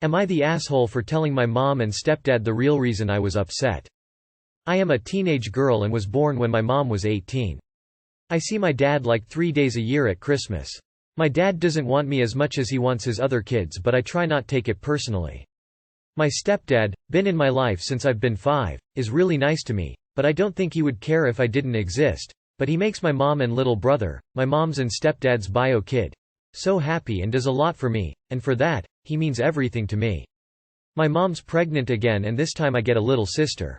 Am I the asshole for telling my mom and stepdad the real reason I was upset? I am a teenage girl and was born when my mom was 18. I see my dad like 3 days a year at Christmas. My dad doesn't want me as much as he wants his other kids, but I try not take it personally. My stepdad, been in my life since I've been 5, is really nice to me, but I don't think he would care if I didn't exist, but he makes my mom and little brother, my mom's and stepdad's bio kid, so happy and does a lot for me, and for that, he means everything to me. My mom's pregnant again and this time I get a little sister.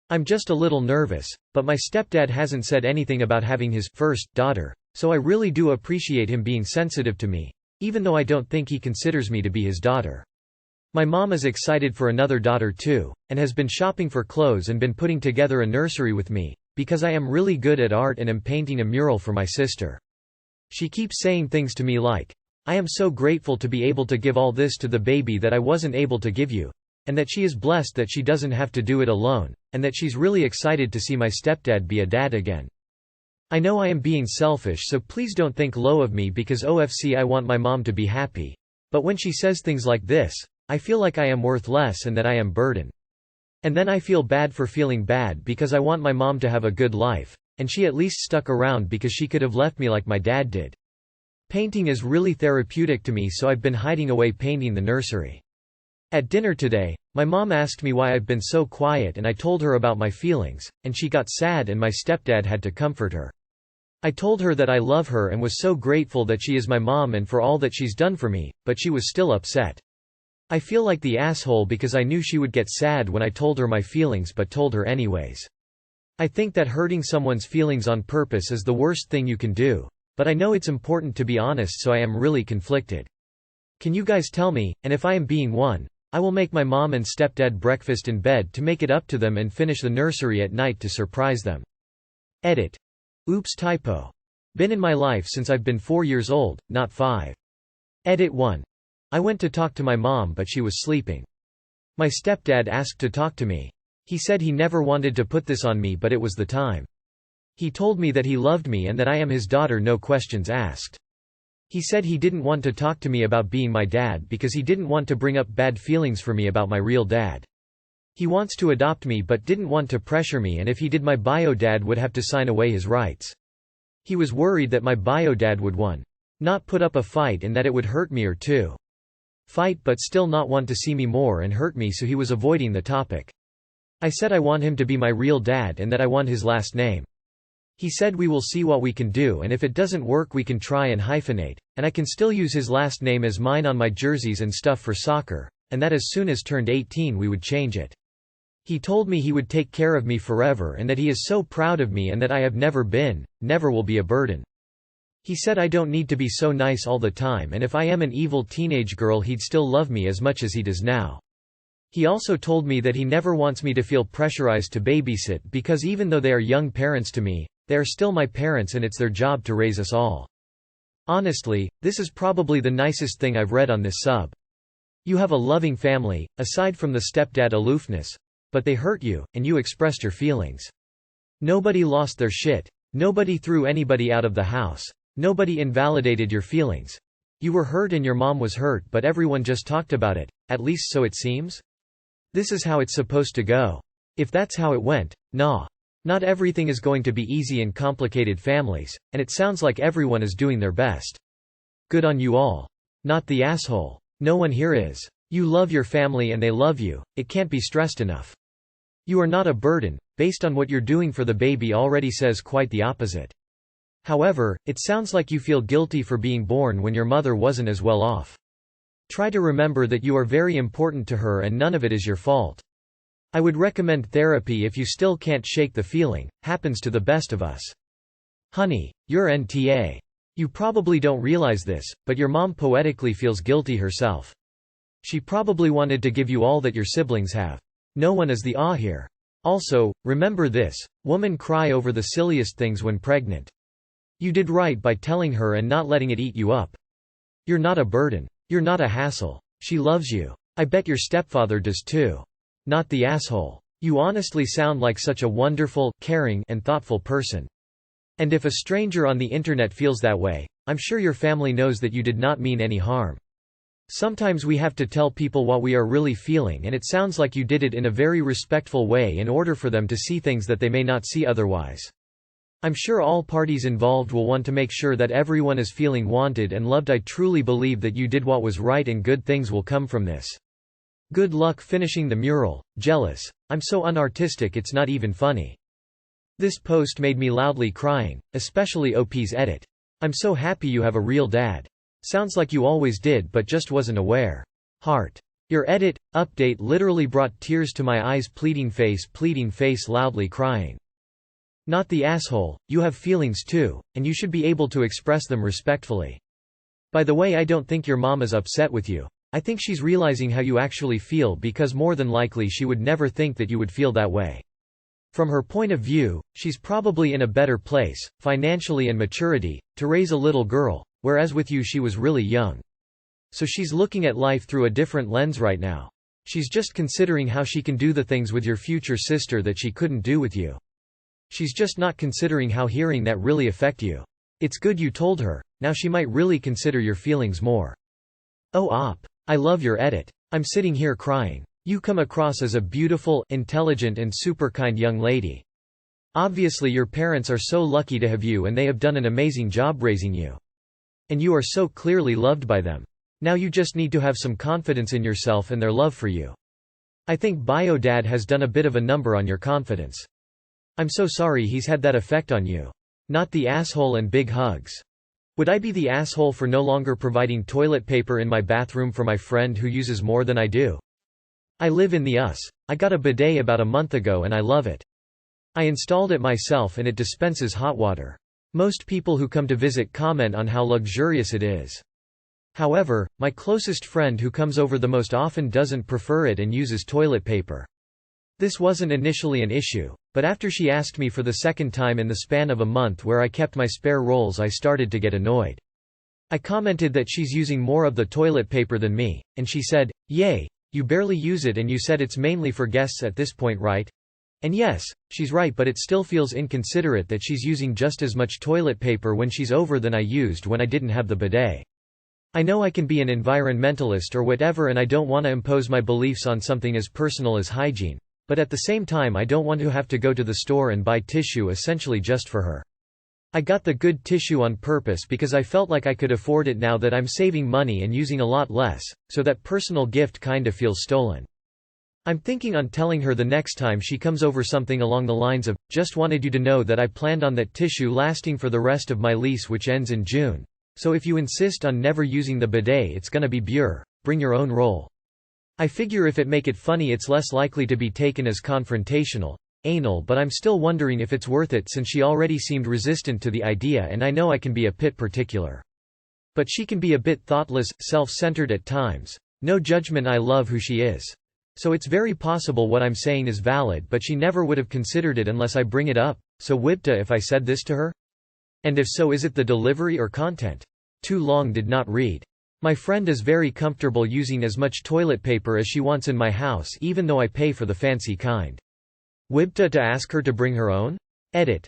I'm just a little nervous, but my stepdad hasn't said anything about having his first daughter, so I really do appreciate him being sensitive to me, even though I don't think he considers me to be his daughter. My mom is excited for another daughter too, and has been shopping for clothes and been putting together a nursery with me, because I am really good at art and am painting a mural for my sister. She keeps saying things to me like, "I am so grateful to be able to give all this to the baby that I wasn't able to give you," and that she is blessed that she doesn't have to do it alone, and that she's really excited to see my stepdad be a dad again. I know I am being selfish, so please don't think low of me because OFC I want my mom to be happy. But when she says things like this, I feel like I am worth less and that I am burden. And then I feel bad for feeling bad because I want my mom to have a good life, and she at least stuck around because she could have left me like my dad did. Painting is really therapeutic to me, so I've been hiding away painting the nursery. At dinner today, my mom asked me why I've been so quiet and I told her about my feelings, and she got sad and my stepdad had to comfort her. I told her that I love her and was so grateful that she is my mom and for all that she's done for me, but she was still upset. I feel like the asshole because I knew she would get sad when I told her my feelings but told her anyways. I think that hurting someone's feelings on purpose is the worst thing you can do, but I know it's important to be honest, so I am really conflicted. Can you guys tell me, and if I am being one, I will make my mom and stepdad breakfast in bed to make it up to them and finish the nursery at night to surprise them. Edit. Oops, typo. Been in my life since I've been 4 years old, not 5. Edit 1. I went to talk to my mom but she was sleeping. My stepdad asked to talk to me. He said he never wanted to put this on me but it was the time. He told me that he loved me and that I am his daughter, no questions asked. He said he didn't want to talk to me about being my dad because he didn't want to bring up bad feelings for me about my real dad. He wants to adopt me but didn't want to pressure me, and if he did my bio dad would have to sign away his rights. He was worried that my bio dad would 1. Not put up a fight and that it would hurt me, or 2. Fight but still not want to see me more and hurt me, so he was avoiding the topic. I said I want him to be my real dad and that I want his last name. He said we will see what we can do, and if it doesn't work we can try and hyphenate, and I can still use his last name as mine on my jerseys and stuff for soccer, and that as soon as turned 18 we would change it. He told me he would take care of me forever and that he is so proud of me and that I have never will be a burden. He said I don't need to be so nice all the time, and if I am an evil teenage girl he'd still love me as much as he does now. He also told me that he never wants me to feel pressurized to babysit because even though they are young parents to me, they are still my parents and it's their job to raise us all. Honestly, this is probably the nicest thing I've read on this sub. You have a loving family, aside from the stepdad aloofness, but they hurt you, and you expressed your feelings. Nobody lost their shit. Nobody threw anybody out of the house. Nobody invalidated your feelings. You were hurt and your mom was hurt, but everyone just talked about it, at least so it seems? This is how it's supposed to go. If that's how it went, nah. Not everything is going to be easy in complicated families, and it sounds like everyone is doing their best. Good on you all. Not the asshole. No one here is. You love your family and they love you, it can't be stressed enough. You are not a burden, based on what you're doing for the baby already says quite the opposite. However, it sounds like you feel guilty for being born when your mother wasn't as well off. Try to remember that you are very important to her and none of it is your fault. I would recommend therapy if you still can't shake the feeling, happens to the best of us. Honey, you're NTA. You probably don't realize this, but your mom poetically feels guilty herself. She probably wanted to give you all that your siblings have. No one is the here. Also, remember this, women cry over the silliest things when pregnant. You did right by telling her and not letting it eat you up. You're not a burden. You're not a hassle. She loves you. I bet your stepfather does too. Not the asshole. You honestly sound like such a wonderful, caring, and thoughtful person. And if a stranger on the internet feels that way, I'm sure your family knows that you did not mean any harm. Sometimes we have to tell people what we are really feeling, and it sounds like you did it in a very respectful way in order for them to see things that they may not see otherwise. I'm sure all parties involved will want to make sure that everyone is feeling wanted and loved. I truly believe that you did what was right and good things will come from this. Good luck finishing the mural. Jealous. I'm so unartistic it's not even funny. This post made me loudly crying, especially OP's edit. I'm so happy you have a real dad. Sounds like you always did but just wasn't aware. Heart. Your edit, update literally brought tears to my eyes. Pleading face loudly crying. Not the asshole, you have feelings too, and you should be able to express them respectfully. By the way, I don't think your mom is upset with you. I think she's realizing how you actually feel because more than likely she would never think that you would feel that way. From her point of view, she's probably in a better place, financially and maturity, to raise a little girl, whereas with you she was really young. So she's looking at life through a different lens right now. She's just considering how she can do the things with your future sister that she couldn't do with you. She's just not considering how hearing that really affect you. It's good you told her, now she might really consider your feelings more. Oh op. I love your edit. I'm sitting here crying. You come across as a beautiful, intelligent and super kind young lady. Obviously your parents are so lucky to have you and they have done an amazing job raising you. And you are so clearly loved by them. Now you just need to have some confidence in yourself and their love for you. I think Bio Dad has done a bit of a number on your confidence. I'm so sorry he's had that effect on you. Not the asshole and big hugs. Would I be the asshole for no longer providing toilet paper in my bathroom for my friend who uses more than I do? I live in the US. I got a bidet about a month ago and I love it. I installed it myself and it dispenses hot water. Most people who come to visit comment on how luxurious it is. However, my closest friend who comes over the most often doesn't prefer it and uses toilet paper. This wasn't initially an issue, but after she asked me for the second time in the span of a month where I kept my spare rolls, I started to get annoyed. I commented that she's using more of the toilet paper than me, and she said, "Yay, you barely use it and you said it's mainly for guests at this point, right?" And yes, she's right, but it still feels inconsiderate that she's using just as much toilet paper when she's over than I used when I didn't have the bidet. I know I can be an environmentalist or whatever and I don't want to impose my beliefs on something as personal as hygiene. But at the same time I don't want to have to go to the store and buy tissue essentially just for her. I got the good tissue on purpose because I felt like I could afford it now that I'm saving money and using a lot less, so that personal gift kinda feels stolen. I'm thinking on telling her the next time she comes over something along the lines of, "Just wanted you to know that I planned on that tissue lasting for the rest of my lease which ends in June. So if you insist on never using the bidet it's gonna be Bure, bring your own roll." I figure if it make it funny it's less likely to be taken as confrontational, anal, but I'm still wondering if it's worth it since she already seemed resistant to the idea and I know I can be a bit particular. But she can be a bit thoughtless, self-centered at times. No judgment, I love who she is. So it's very possible what I'm saying is valid but she never would have considered it unless I bring it up, so whipta if I said this to her? And if so, is it the delivery or content? Too long, did not read. My friend is very comfortable using as much toilet paper as she wants in my house even though I pay for the fancy kind. Whipta to ask her to bring her own? Edit.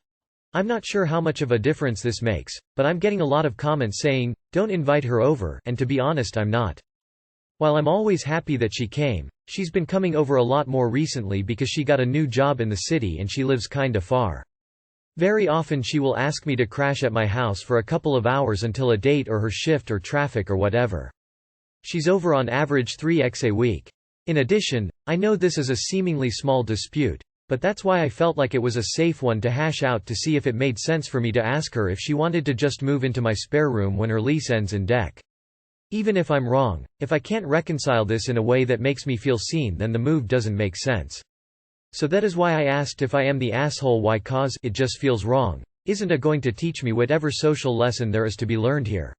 I'm not sure how much of a difference this makes, but I'm getting a lot of comments saying, "Don't invite her over," and to be honest I'm not. While I'm always happy that she came, she's been coming over a lot more recently because she got a new job in the city and she lives kinda far. Very often she will ask me to crash at my house for a couple of hours until a date or her shift or traffic or whatever. She's over on average 3x a week. In addition, I know this is a seemingly small dispute, but that's why I felt like it was a safe one to hash out to see if it made sense for me to ask her if she wanted to just move into my spare room when her lease ends in Dec. Even if I'm wrong, if I can't reconcile this in a way that makes me feel seen, then the move doesn't make sense. So that is why I asked if I am the asshole, why, cause it just feels wrong. Isn't it going to teach me whatever social lesson there is to be learned here?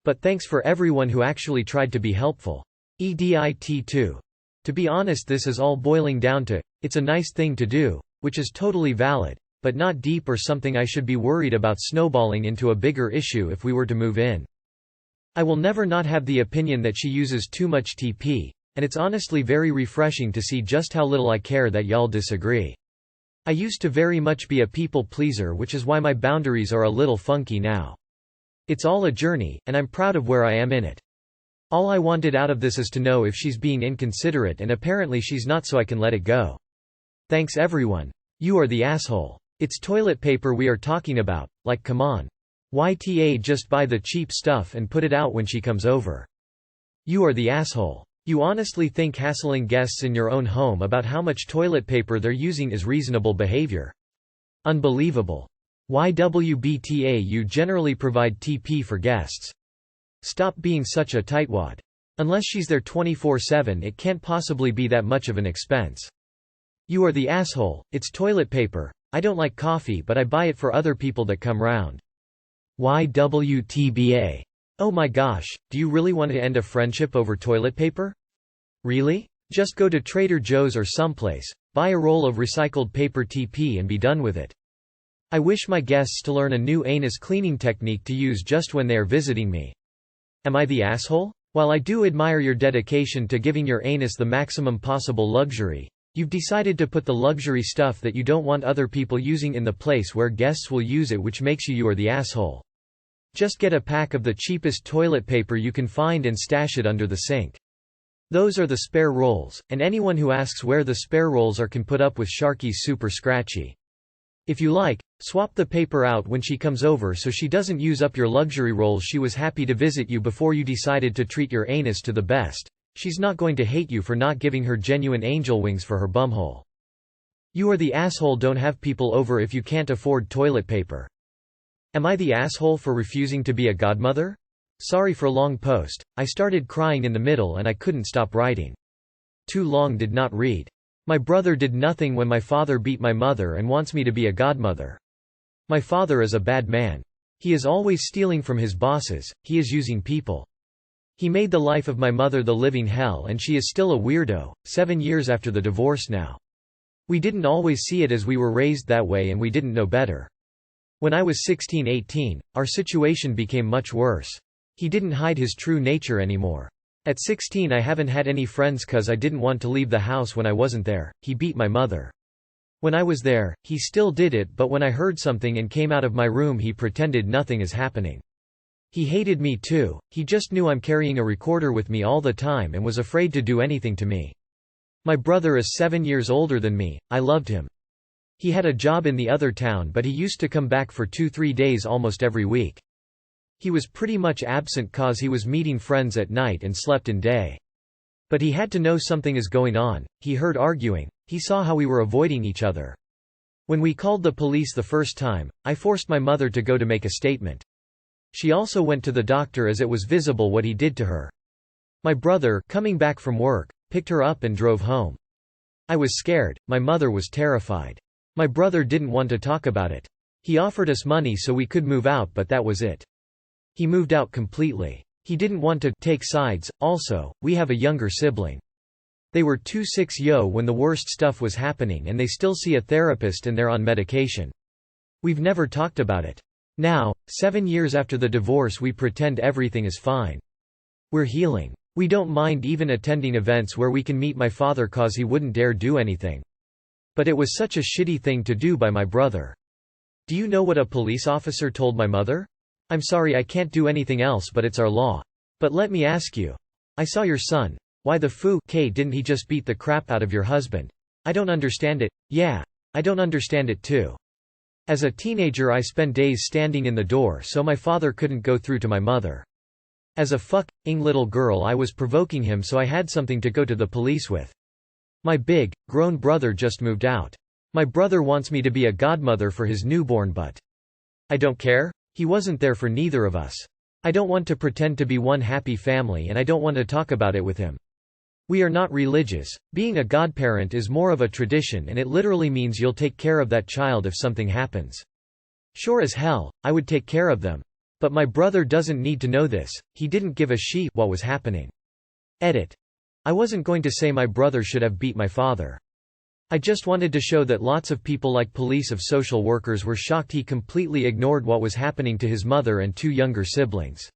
But thanks for everyone who actually tried to be helpful. EDIT too. To be honest, this is all boiling down to, it's a nice thing to do, which is totally valid, but not deep or something I should be worried about snowballing into a bigger issue if we were to move in. I will never not have the opinion that she uses too much TP. And it's honestly very refreshing to see just how little I care that y'all disagree. I used to very much be a people pleaser, which is why my boundaries are a little funky now. It's all a journey, and I'm proud of where I am in it. All I wanted out of this is to know if she's being inconsiderate, and apparently she's not, so I can let it go. Thanks everyone. You are the asshole. It's toilet paper we are talking about, like come on. YTA, just buy the cheap stuff and put it out when she comes over. You are the asshole. You honestly think hassling guests in your own home about how much toilet paper they're using is reasonable behavior? Unbelievable. YWBTA, you generally provide TP for guests. Stop being such a tightwad. Unless she's there 24/7, it can't possibly be that much of an expense. You are the asshole. It's toilet paper. I don't like coffee, but I buy it for other people that come round. YWTBA. Oh my gosh, do you really want to end a friendship over toilet paper? Really? Just go to Trader Joe's or someplace, buy a roll of recycled paper TP and be done with it. I wish my guests to learn a new anus cleaning technique to use just when they are visiting me. Am I the asshole? While I do admire your dedication to giving your anus the maximum possible luxury, you've decided to put the luxury stuff that you don't want other people using in the place where guests will use it, which makes you are the asshole. Just get a pack of the cheapest toilet paper you can find and stash it under the sink. Those are the spare rolls, and anyone who asks where the spare rolls are can put up with Sharky's super scratchy. If you like, swap the paper out when she comes over so she doesn't use up your luxury rolls. She was happy to visit you before you decided to treat your anus to the best. She's not going to hate you for not giving her genuine angel wings for her bumhole. You are the asshole. Don't have people over if you can't afford toilet paper. Am I the asshole for refusing to be a godmother? Sorry for long post. I started crying in the middle and I couldn't stop writing. Too long, did not read. My brother did nothing when my father beat my mother and wants me to be a godmother. My father is a bad man. He is always stealing from his bosses, he is using people. He made the life of my mother the living hell, and she is still a weirdo, 7 years after the divorce now. We didn't always see it as we were raised that way and we didn't know better. When I was 16-18, our situation became much worse. He didn't hide his true nature anymore. At 16 I haven't had any friends cause I didn't want to leave the house when I wasn't there. He beat my mother. When I was there, he still did it, but when I heard something and came out of my room he pretended nothing is happening. He hated me too, he just knew I'm carrying a recorder with me all the time and was afraid to do anything to me. My brother is 7 years older than me, I loved him. He had a job in the other town, but he used to come back for 2-3 days almost every week. He was pretty much absent cause he was meeting friends at night and slept in day. But he had to know something is going on, he heard arguing, he saw how we were avoiding each other. When we called the police the first time, I forced my mother to go to make a statement. She also went to the doctor as it was visible what he did to her. My brother, coming back from work, picked her up and drove home. I was scared, my mother was terrified. My brother didn't want to talk about it. He offered us money so we could move out, but that was it. He moved out completely. He didn't want to take sides. Also, we have a younger sibling. They were 26 when the worst stuff was happening, and they still see a therapist and they're on medication. We've never talked about it. Now, 7 years after the divorce, we pretend everything is fine. We're healing. We don't mind even attending events where we can meet my father cause he wouldn't dare do anything. But it was such a shitty thing to do by my brother. Do you know what a police officer told my mother? I'm sorry, I can't do anything else, but it's our law. But let me ask you. I saw your son. Why the didn't he just beat the crap out of your husband? I don't understand it. Yeah. I don't understand it too. As a teenager I spent days standing in the door so my father couldn't go through to my mother. As a fucking little girl I was provoking him, so I had something to go to the police with. My big, grown brother just moved out. My brother wants me to be a godmother for his newborn, but I don't care. He wasn't there for neither of us. I don't want to pretend to be one happy family, and I don't want to talk about it with him. We are not religious. Being a godparent is more of a tradition, and it literally means you'll take care of that child if something happens. Sure as hell, I would take care of them. But my brother doesn't need to know this. He didn't give a shit what was happening. Edit. I wasn't going to say my brother should have beat my father. I just wanted to show that lots of people like police of social workers were shocked he completely ignored what was happening to his mother and 2 younger siblings.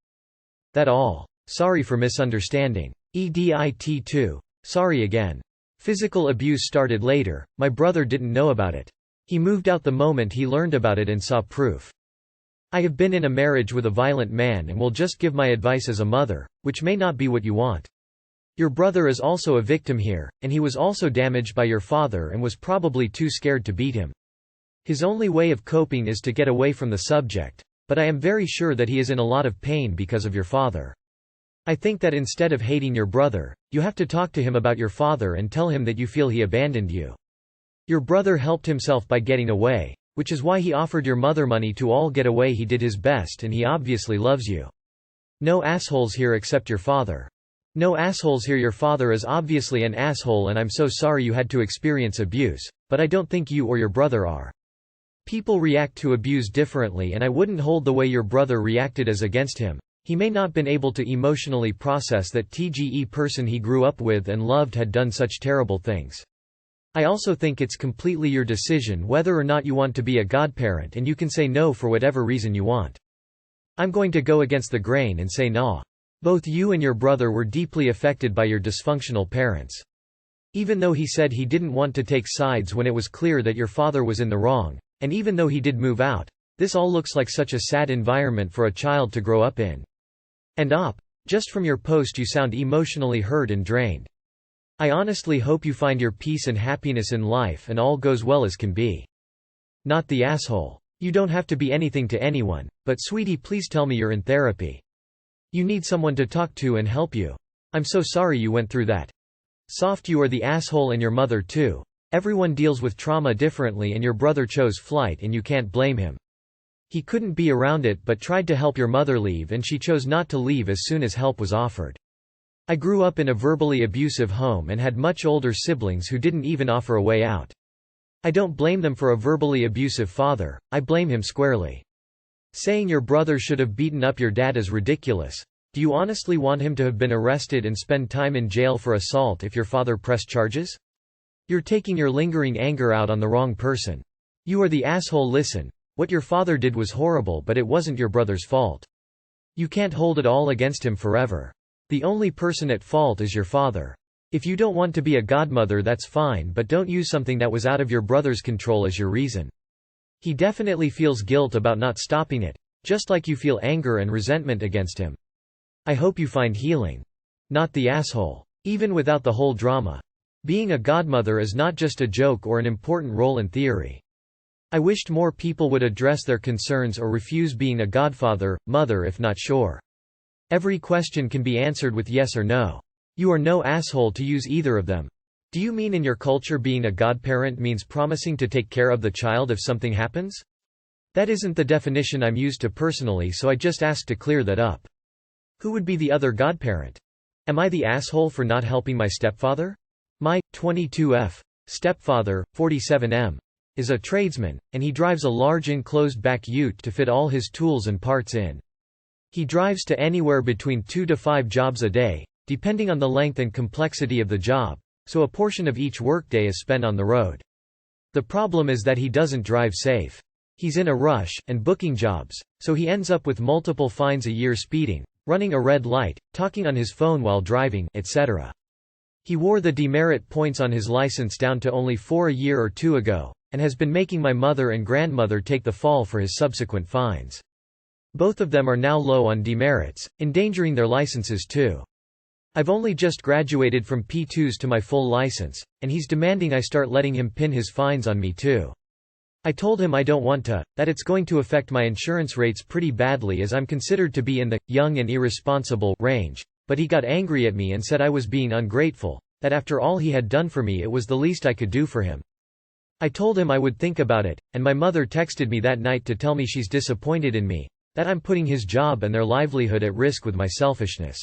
That all. Sorry for misunderstanding. EDIT2. Sorry again. Physical abuse started later, my brother didn't know about it. He moved out the moment he learned about it and saw proof. I have been in a marriage with a violent man and will just give my advice as a mother, which may not be what you want. Your brother is also a victim here, and he was also damaged by your father and was probably too scared to beat him. His only way of coping is to get away from the subject, but I am very sure that he is in a lot of pain because of your father. I think that instead of hating your brother, you have to talk to him about your father and tell him that you feel he abandoned you. Your brother helped himself by getting away, which is why he offered your mother money to all get away. He did his best and he obviously loves you. No assholes here except your father. No assholes here. Your father is obviously an asshole and I'm so sorry you had to experience abuse, but I don't think you or your brother are. People react to abuse differently and I wouldn't hold the way your brother reacted as against him. He may not been able to emotionally process that the person he grew up with and loved had done such terrible things. I also think it's completely your decision whether or not you want to be a godparent, and you can say no for whatever reason you want. I'm going to go against the grain and say nah. Both you and your brother were deeply affected by your dysfunctional parents. Even though he said he didn't want to take sides when it was clear that your father was in the wrong, and even though he did move out, this all looks like such a sad environment for a child to grow up in. And just from your post you sound emotionally hurt and drained. I honestly hope you find your peace and happiness in life and all goes well as can be. Not the asshole. You don't have to be anything to anyone, but sweetie, please tell me you're in therapy. You need someone to talk to and help you. I'm so sorry you went through that. Soft, you are the asshole and your mother too. Everyone deals with trauma differently and your brother chose flight and you can't blame him. He couldn't be around it but tried to help your mother leave and she chose not to leave as soon as help was offered. I grew up in a verbally abusive home and had much older siblings who didn't even offer a way out. I don't blame them for a verbally abusive father, I blame him squarely. Saying your brother should have beaten up your dad is ridiculous. Do you honestly want him to have been arrested and spend time in jail for assault if your father pressed charges? You're taking your lingering anger out on the wrong person. You are the asshole. Listen. What your father did was horrible, but it wasn't your brother's fault. You can't hold it all against him forever. The only person at fault is your father. If you don't want to be a godmother, that's fine, but don't use something that was out of your brother's control as your reason. He definitely feels guilt about not stopping it, just like you feel anger and resentment against him. I hope you find healing. Not the asshole. Even without the whole drama. Being a godmother is not just a joke or an important role in theory. I wished more people would address their concerns or refuse being a godfather, mother if not sure. Every question can be answered with yes or no. You are no asshole to use either of them. Do you mean in your culture being a godparent means promising to take care of the child if something happens? That isn't the definition I'm used to personally, so I just asked to clear that up. Who would be the other godparent? Am I the asshole for not helping my stepfather? My 22F stepfather, 47M. Is a tradesman, and he drives a large enclosed back ute to fit all his tools and parts in. He drives to anywhere between 2 to 5 jobs a day, depending on the length and complexity of the job, so a portion of each workday is spent on the road. The problem is that he doesn't drive safe. He's in a rush, and booking jobs, so he ends up with multiple fines a year, speeding, running a red light, talking on his phone while driving, etc. He wore the demerit points on his license down to only 4 a year or 2 ago, and has been making my mother and grandmother take the fall for his subsequent fines. Both of them are now low on demerits, endangering their licenses too. I've only just graduated from P2s to my full license, and he's demanding I start letting him pin his fines on me too. I told him I don't want to, that it's going to affect my insurance rates pretty badly as I'm considered to be in the young and irresponsible range, but he got angry at me and said I was being ungrateful, that after all he had done for me it was the least I could do for him. I told him I would think about it, and my mother texted me that night to tell me she's disappointed in me, that I'm putting his job and their livelihood at risk with my selfishness.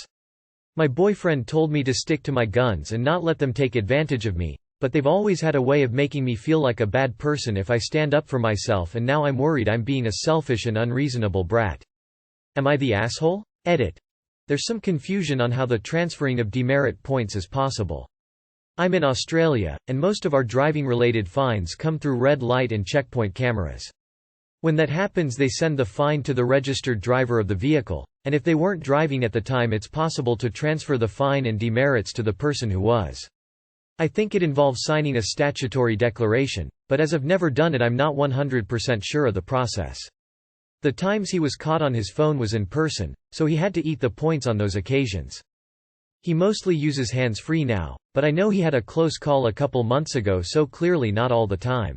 My boyfriend told me to stick to my guns and not let them take advantage of me, but they've always had a way of making me feel like a bad person if I stand up for myself, and now I'm worried I'm being a selfish and unreasonable brat. Am I the asshole? Edit. There's some confusion on how the transferring of demerit points is possible. I'm in Australia, and most of our driving-related fines come through red light and checkpoint cameras. When that happens, they send the fine to the registered driver of the vehicle, and if they weren't driving at the time, it's possible to transfer the fine and demerits to the person who was. I think it involves signing a statutory declaration, but as I've never done it, I'm not 100% sure of the process. The times he was caught on his phone was in person, so he had to eat the points on those occasions. He mostly uses hands-free now, but I know he had a close call a couple months ago, so clearly not all the time.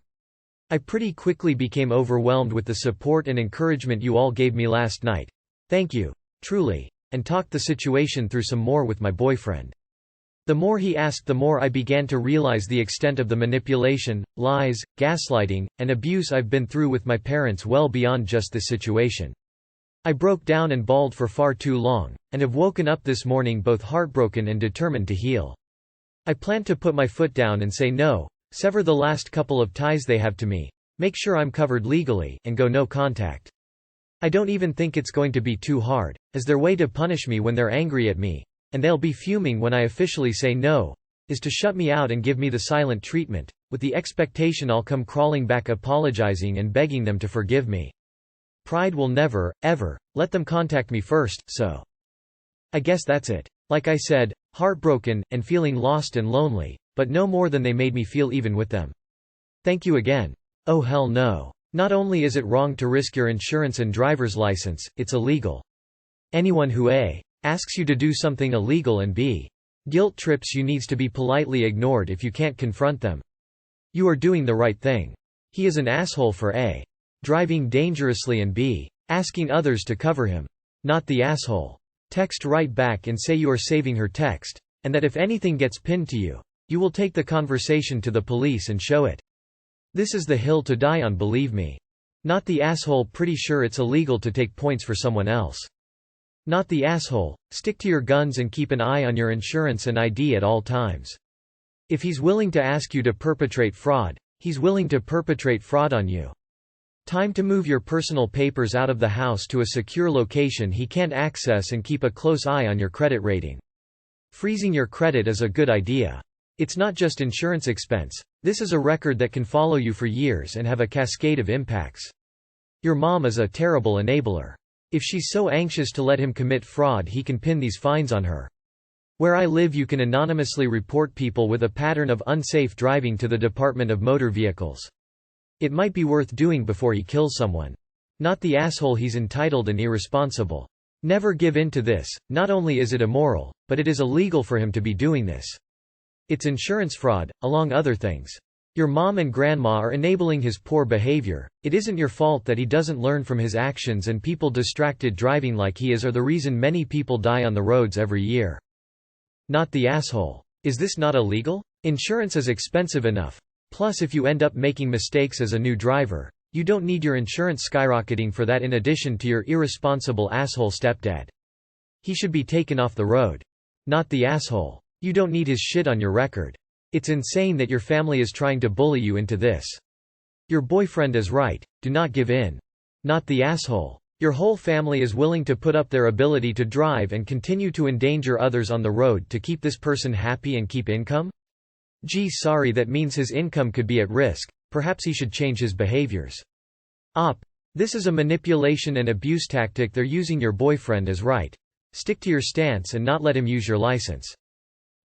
I pretty quickly became overwhelmed with the support and encouragement you all gave me last night. Thank you, truly, and talked the situation through some more with my boyfriend. The more he asked, the more I began to realize the extent of the manipulation, lies, gaslighting, and abuse I've been through with my parents well beyond just this situation. I broke down and bawled for far too long, and have woken up this morning both heartbroken and determined to heal. I plan to put my foot down and say no, sever the last couple of ties they have to me, make sure I'm covered legally, and go no contact. I don't even think it's going to be too hard, as their way to punish me when they're angry at me, and they'll be fuming when I officially say no, is to shut me out and give me the silent treatment, with the expectation I'll come crawling back apologizing and begging them to forgive me. Pride will never, ever, let them contact me first, so I guess that's it. Like I said, heartbroken, and feeling lost and lonely, but no more than they made me feel even with them. Thank you again. Oh hell no. Not only is it wrong to risk your insurance and driver's license, it's illegal. Anyone who A. asks you to do something illegal and B. guilt trips you needs to be politely ignored if you can't confront them. You are doing the right thing. He is an asshole for A. driving dangerously and B. asking others to cover him. Not the asshole. Text right back and say you are saving her text, and that if anything gets pinned to you, you will take the conversation to the police and show it. This is the hill to die on, believe me. Not the asshole pretty sure it's illegal to take points for someone else. Not the asshole, stick to your guns and keep an eye on your insurance and ID at all times. If he's willing to ask you to perpetrate fraud, he's willing to perpetrate fraud on you. Time to move your personal papers out of the house to a secure location he can't access and keep a close eye on your credit rating. Freezing your credit is a good idea. It's not just insurance expense, this is a record that can follow you for years and have a cascade of impacts. Your mom is a terrible enabler. If she's so anxious to let him commit fraud, he can pin these fines on her. Where I live, you can anonymously report people with a pattern of unsafe driving to the Department of Motor Vehicles. It might be worth doing before he kills someone. Not the asshole, he's entitled and irresponsible. Never give in to this. Not only is it immoral, but it is illegal for him to be doing this. It's insurance fraud, along other things. Your mom and grandma are enabling his poor behavior. It isn't your fault that he doesn't learn from his actions, and people distracted driving like he is are the reason many people die on the roads every year. Not the asshole. Is this not illegal? Insurance is expensive enough. Plus, if you end up making mistakes as a new driver, you don't need your insurance skyrocketing for that, in addition to your irresponsible asshole stepdad. He should be taken off the road. Not the asshole. You don't need his shit on your record. It's insane that your family is trying to bully you into this. Your boyfriend is right, do not give in. Not the asshole. Your whole family is willing to put up their ability to drive and continue to endanger others on the road to keep this person happy and keep income? Gee, sorry, that means his income could be at risk. Perhaps he should change his behaviors. This is a manipulation and abuse tactic they're using. Your boyfriend is right. Stick to your stance and not let him use your license.